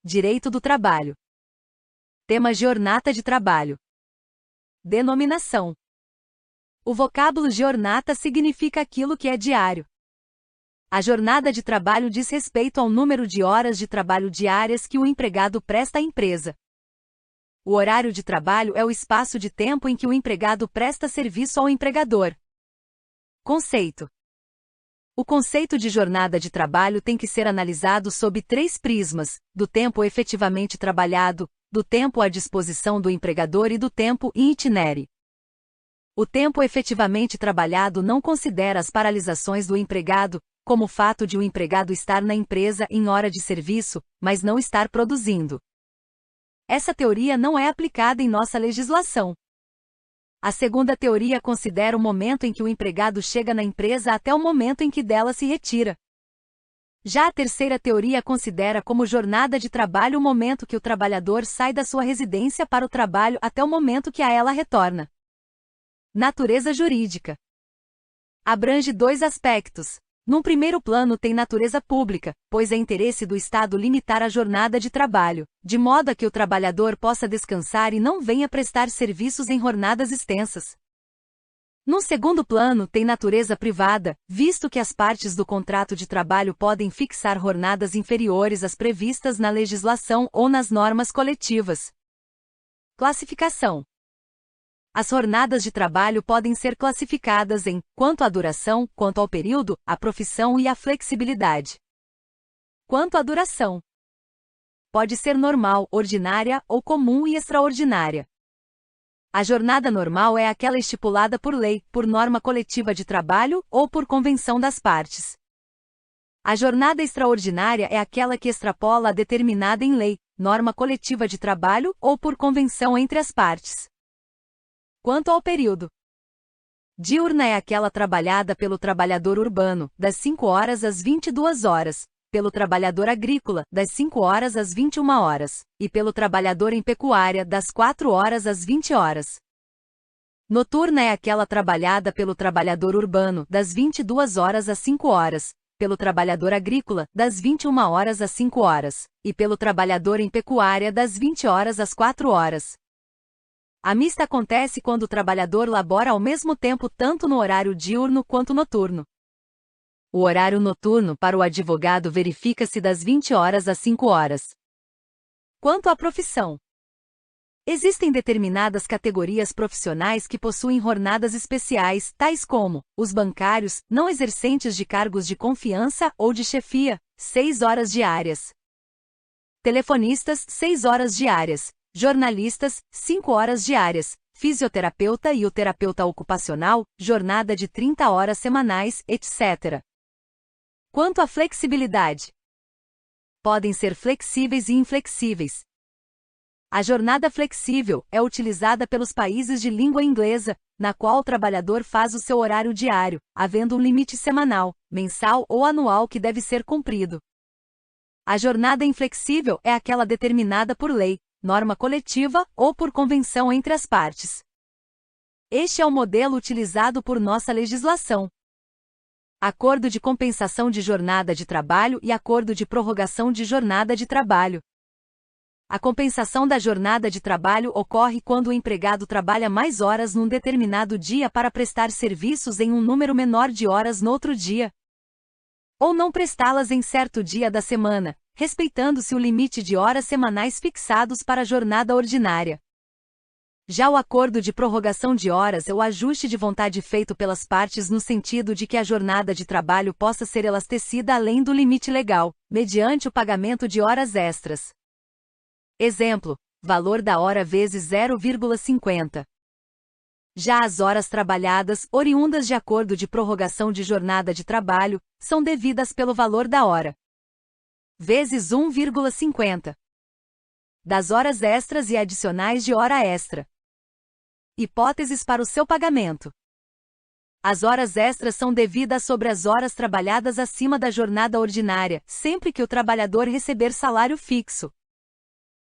Direito do trabalho. Tema: jornada de trabalho. Denominação. O vocábulo jornada significa aquilo que é diário. A jornada de trabalho diz respeito ao número de horas de trabalho diárias que o empregado presta à empresa. O horário de trabalho é o espaço de tempo em que o empregado presta serviço ao empregador. Conceito. O conceito de jornada de trabalho tem que ser analisado sob 3 prismas: do tempo efetivamente trabalhado, do tempo à disposição do empregador e do tempo in itinere. O tempo efetivamente trabalhado não considera as paralisações do empregado, como o fato de o empregado estar na empresa em hora de serviço, mas não estar produzindo. Essa teoria não é aplicada em nossa legislação. A segunda teoria considera o momento em que o empregado chega na empresa até o momento em que dela se retira. Já a terceira teoria considera como jornada de trabalho o momento que o trabalhador sai da sua residência para o trabalho até o momento que a ela retorna. Natureza jurídica. Abrange 2 aspectos. Num primeiro plano tem natureza pública, pois é interesse do Estado limitar a jornada de trabalho, de modo a que o trabalhador possa descansar e não venha prestar serviços em jornadas extensas. Num segundo plano tem natureza privada, visto que as partes do contrato de trabalho podem fixar jornadas inferiores às previstas na legislação ou nas normas coletivas. Classificação. As jornadas de trabalho podem ser classificadas em quanto à duração, quanto ao período, à profissão e à flexibilidade. Quanto à duração, pode ser normal, ordinária ou comum e extraordinária. A jornada normal é aquela estipulada por lei, por norma coletiva de trabalho ou por convenção das partes. A jornada extraordinária é aquela que extrapola a determinada em lei, norma coletiva de trabalho ou por convenção entre as partes. Quanto ao período, diurna é aquela trabalhada pelo trabalhador urbano, das 5 horas às 22 horas, pelo trabalhador agrícola, das 5 horas às 21 horas, e pelo trabalhador em pecuária, das 4 horas às 20 horas. Noturna é aquela trabalhada pelo trabalhador urbano, das 22 horas às 5 horas, pelo trabalhador agrícola, das 21 horas às 5 horas, e pelo trabalhador em pecuária, das 20 horas às 4 horas. A mista acontece quando o trabalhador labora ao mesmo tempo tanto no horário diurno quanto noturno. O horário noturno para o advogado verifica-se das 20 horas às 5 horas. Quanto à profissão, existem determinadas categorias profissionais que possuem jornadas especiais, tais como os bancários, não exercentes de cargos de confiança ou de chefia, 6 horas diárias. Telefonistas, 6 horas diárias. Jornalistas, 5 horas diárias, fisioterapeuta e o terapeuta ocupacional, jornada de 30 horas semanais, etc. Quanto à flexibilidade, podem ser flexíveis e inflexíveis. A jornada flexível é utilizada pelos países de língua inglesa, na qual o trabalhador faz o seu horário diário, havendo um limite semanal, mensal ou anual que deve ser cumprido. A jornada inflexível é aquela determinada por lei, norma coletiva ou por convenção entre as partes. Este é o modelo utilizado por nossa legislação. Acordo de compensação de jornada de trabalho e acordo de prorrogação de jornada de trabalho. A compensação da jornada de trabalho ocorre quando o empregado trabalha mais horas num determinado dia para prestar serviços em um número menor de horas no outro dia, ou não prestá-las em certo dia da semana, respeitando-se o limite de horas semanais fixados para a jornada ordinária. Já o acordo de prorrogação de horas é o ajuste de vontade feito pelas partes no sentido de que a jornada de trabalho possa ser elastecida além do limite legal, mediante o pagamento de horas extras. Exemplo: valor da hora vezes 0,50. Já as horas trabalhadas, oriundas de acordo de prorrogação de jornada de trabalho, são devidas pelo valor da hora vezes 1,50 das horas extras e adicionais de hora extra. Hipóteses para o seu pagamento. As horas extras são devidas sobre as horas trabalhadas acima da jornada ordinária, sempre que o trabalhador receber salário fixo.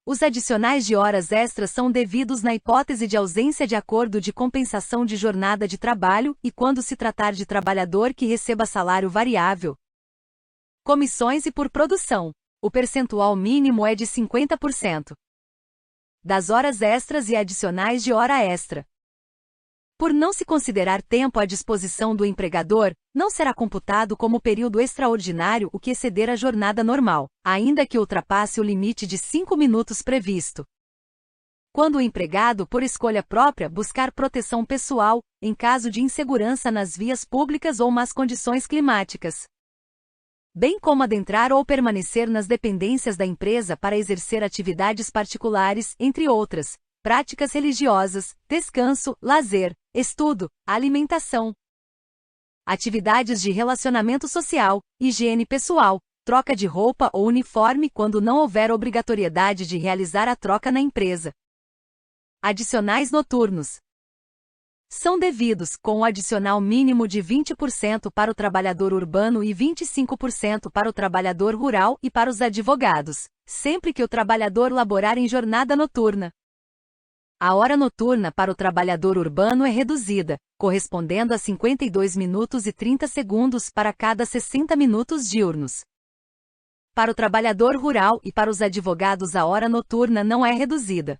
Os adicionais de horas extras são devidos na hipótese de ausência de acordo de compensação de jornada de trabalho e quando se tratar de trabalhador que receba salário variável. Comissões e por produção. O percentual mínimo é de 50% das horas extras e adicionais de hora extra. Por não se considerar tempo à disposição do empregador, não será computado como período extraordinário o que exceder a jornada normal, ainda que ultrapasse o limite de 5 minutos previsto. Quando o empregado, por escolha própria, buscar proteção pessoal, em caso de insegurança nas vias públicas ou más condições climáticas, bem como adentrar ou permanecer nas dependências da empresa para exercer atividades particulares, entre outras, práticas religiosas, descanso, lazer, estudo, alimentação, atividades de relacionamento social, higiene pessoal, troca de roupa ou uniforme quando não houver obrigatoriedade de realizar a troca na empresa. Adicionais noturnos são devidos, com o adicional mínimo de 20% para o trabalhador urbano e 25% para o trabalhador rural e para os advogados, sempre que o trabalhador laborar em jornada noturna. A hora noturna para o trabalhador urbano é reduzida, correspondendo a 52 minutos e 30 segundos para cada 60 minutos diurnos. Para o trabalhador rural e para os advogados a hora noturna não é reduzida.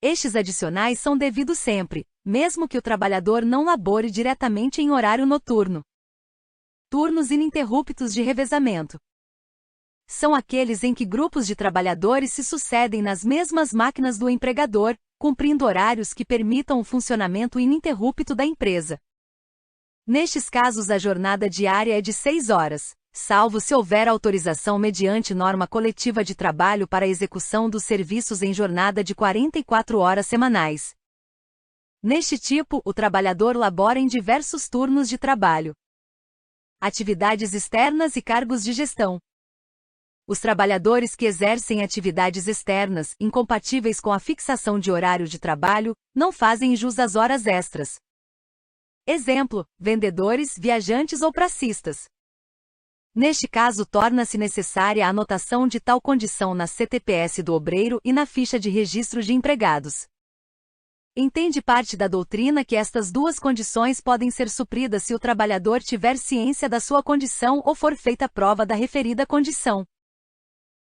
Estes adicionais são devidos sempre, mesmo que o trabalhador não labore diretamente em horário noturno. Turnos ininterruptos de revezamento são aqueles em que grupos de trabalhadores se sucedem nas mesmas máquinas do empregador, cumprindo horários que permitam o funcionamento ininterrupto da empresa. Nestes casos, a jornada diária é de 6 horas, salvo se houver autorização mediante norma coletiva de trabalho para a execução dos serviços em jornada de 44 horas semanais. Neste tipo, o trabalhador labora em diversos turnos de trabalho. Atividades externas e cargos de gestão. Os trabalhadores que exercem atividades externas, incompatíveis com a fixação de horário de trabalho, não fazem jus às horas extras. Exemplo: vendedores, viajantes ou pracistas. Neste caso, torna-se necessária a anotação de tal condição na CTPS do obreiro e na ficha de registro de empregados. Entende parte da doutrina que estas duas condições podem ser supridas se o trabalhador tiver ciência da sua condição ou for feita prova da referida condição.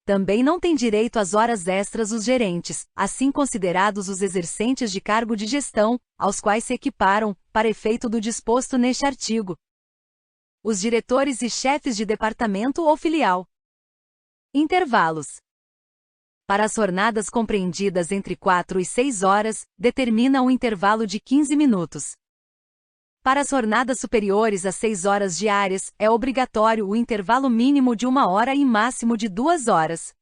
Também não tem direito às horas extras os gerentes, assim considerados os exercentes de cargo de gestão, aos quais se equiparam, para efeito do disposto neste artigo, os diretores e chefes de departamento ou filial. Intervalos. Para as jornadas compreendidas entre 4 e 6 horas, determina um intervalo de 15 minutos. Para as jornadas superiores a 6 horas diárias, é obrigatório o intervalo mínimo de 1 hora e máximo de 2 horas,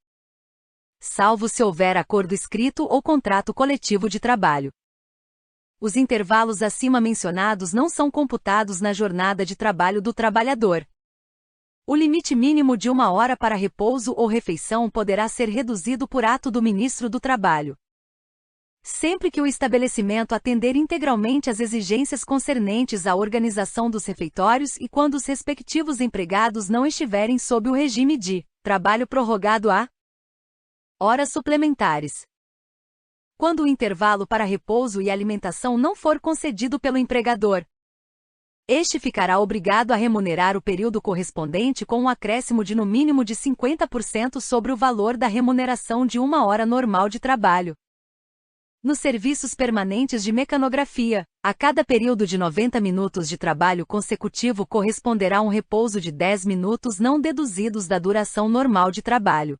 salvo se houver acordo escrito ou contrato coletivo de trabalho. Os intervalos acima mencionados não são computados na jornada de trabalho do trabalhador. O limite mínimo de 1 hora para repouso ou refeição poderá ser reduzido por ato do ministro do Trabalho, sempre que o estabelecimento atender integralmente às exigências concernentes à organização dos refeitórios e quando os respectivos empregados não estiverem sob o regime de trabalho prorrogado a horas suplementares. Quando o intervalo para repouso e alimentação não for concedido pelo empregador, este ficará obrigado a remunerar o período correspondente com um acréscimo de no mínimo de 50% sobre o valor da remuneração de 1 hora normal de trabalho. Nos serviços permanentes de mecanografia, a cada período de 90 minutos de trabalho consecutivo corresponderá um repouso de 10 minutos não deduzidos da duração normal de trabalho.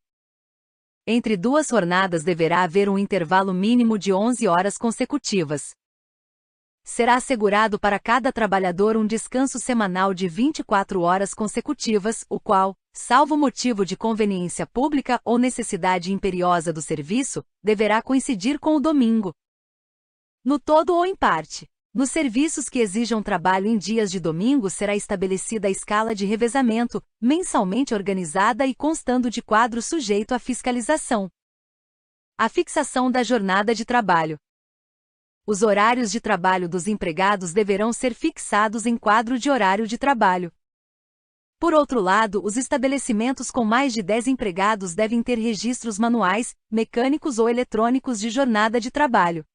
Entre duas jornadas deverá haver um intervalo mínimo de 11 horas consecutivas. Será assegurado para cada trabalhador um descanso semanal de 24 horas consecutivas, o qual, salvo motivo de conveniência pública ou necessidade imperiosa do serviço, deverá coincidir com o domingo, no todo ou em parte. Nos serviços que exijam trabalho em dias de domingo será estabelecida a escala de revezamento, mensalmente organizada e constando de quadro sujeito à fiscalização. A fixação da jornada de trabalho. Os horários de trabalho dos empregados deverão ser fixados em quadro de horário de trabalho. Por outro lado, os estabelecimentos com mais de 10 empregados devem ter registros manuais, mecânicos ou eletrônicos de jornada de trabalho.